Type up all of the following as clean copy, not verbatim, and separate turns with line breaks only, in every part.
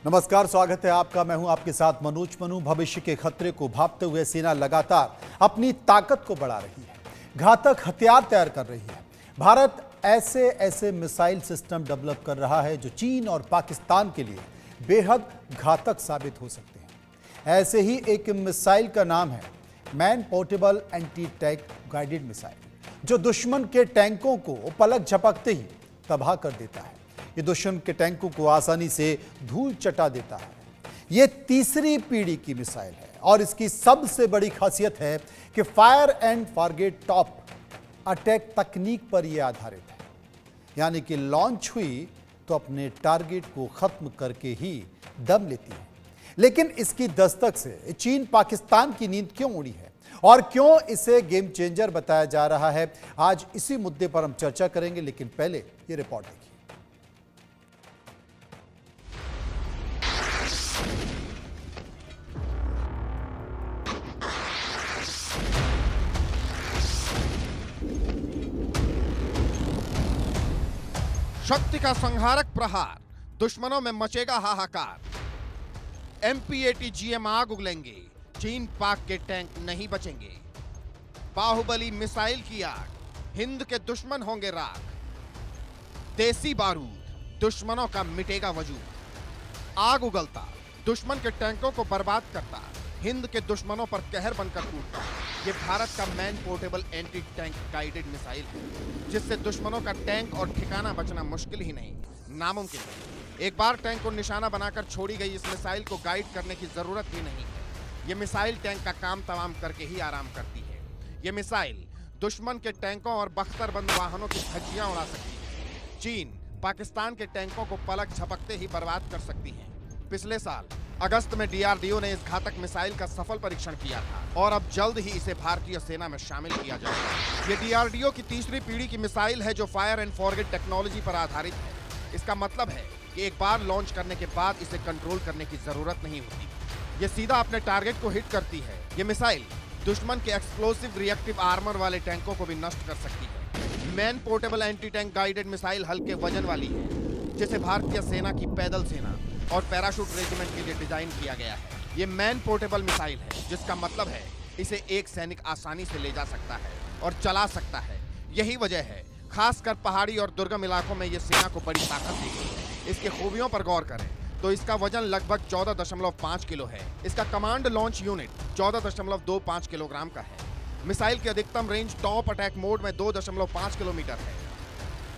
नमस्कार, स्वागत है आपका। मैं हूं आपके साथ मनोज मनु। भविष्य के खतरे को भांपते हुए सेना लगातार अपनी ताकत को बढ़ा रही है, घातक हथियार तैयार कर रही है। भारत ऐसे ऐसे मिसाइल सिस्टम डेवलप कर रहा है जो चीन और पाकिस्तान के लिए बेहद घातक साबित हो सकते हैं। ऐसे ही एक मिसाइल का नाम है man portable anti tank guided missile, जो दुश्मन के टैंकों को पलक झपकते ही तबाह कर देता है। ये दुश्मन के टैंकों को आसानी से धूल चटा देता है। ये तीसरी पीढ़ी की मिसाइल है और इसकी सबसे बड़ी खासियत है कि fire and forget top attack तकनीक पर यह आधारित है, यानी कि लॉन्च हुई तो अपने टारगेट को खत्म करके ही दम लेती है। लेकिन इसकी दस्तक से चीन पाकिस्तान की नींद क्यों उड़ी है और क्यों इसे गेम चेंजर बताया जा रहा है, आज इसी मुद्दे पर हम चर्चा करेंगे। लेकिन पहले ये रिपोर्ट देखिए।
शक्ति का संहारक प्रहार, दुश्मनों में मचेगा हाहाकार। MPATGM आग उगलेंगे, चीन पाक के टैंक नहीं बचेंगे। बाहुबली मिसाइल की आग, हिंद के दुश्मन होंगे राख। देसी बारूद, दुश्मनों का मिटेगा वजूद। आग उगलता, दुश्मन के टैंकों को बर्बाद करता, हिंद के दुश्मनों पर कहर बनकर टूटता। ये भारत का man portable anti tank guided missile है, जिससे दुश्मनों का टैंक और ठिकाना बचना मुश्किल ही नहीं, नामुमकिन है। एक बार टैंक को निशाना बनाकर छोड़ी गई इस मिसाइल को गाइड करने की जरूरत ही नहीं है। ये मिसाइल टैंक का काम तमाम करके ही आराम करती है। ये मिसाइल दुश्मन के टैंकों और बख्तरबंद वाहनों की धज्जियां उड़ा सकती है। चीन पाकिस्तान के टैंकों को पलक झपकते ही बर्बाद कर सकती है। पिछले साल अगस्त में DRDO ने इस घातक मिसाइल का सफल परीक्षण किया था और अब जल्द ही इसे भारतीय सेना में शामिल किया जाएगा। ये DRDO की तीसरी पीढ़ी की मिसाइल है जो फायर एंड फॉरगेट टेक्नोलॉजी पर आधारित है। इसका मतलब है कि एक बार लॉन्च करने के बाद इसे कंट्रोल करने की जरूरत नहीं होती। ये सीधा अपने टारगेट को हिट करती है। ये मिसाइल दुश्मन के एक्सप्लोसिव रिएक्टिव आर्मर वाले टैंकों को भी नष्ट कर सकती है। Man portable anti tank guided missile हल्के वजन वाली है, जिसे भारतीय सेना की पैदल सेना और पैराशूट रेजिमेंट के लिए डिजाइन किया गया है। ये मैन पोर्टेबल मिसाइल है, जिसका मतलब है इसे एक सैनिक आसानी से ले जा सकता है और चला सकता है। यही वजह है खासकर पहाड़ी और दुर्गम इलाकों में ये सेना को बड़ी ताकत देगी। इसके खूबियों पर गौर करें तो इसका वजन लगभग 14.5 किलो है। इसका कमांड लॉन्च यूनिट 14.25 किलोग्राम का है। मिसाइल की अधिकतम रेंज टॉप अटैक मोड में 2.5 किलोमीटर है।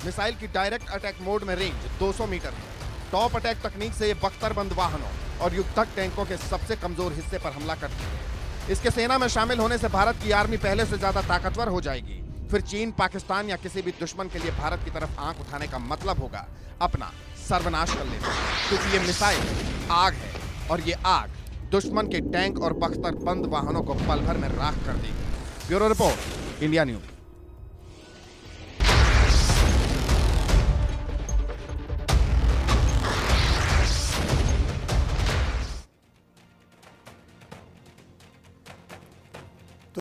मिसाइल की डायरेक्ट अटैक मोड में रेंज 200 मीटर है। टॉप अटैक तकनीक से ये बख्तरबंद वाहनों और युद्धक टैंकों के सबसे कमजोर हिस्से पर हमला करती है। इसके सेना में शामिल होने से भारत की आर्मी पहले से ज्यादा ताकतवर हो जाएगी। फिर चीन पाकिस्तान या किसी भी दुश्मन के लिए भारत की तरफ आंख उठाने का मतलब होगा अपना सर्वनाश कर लेना, क्योंकि ये मिसाइल आग है और ये आग दुश्मन के टैंक और बख्तरबंद वाहनों को पल भर में राख कर देगी। Bureau report, India news.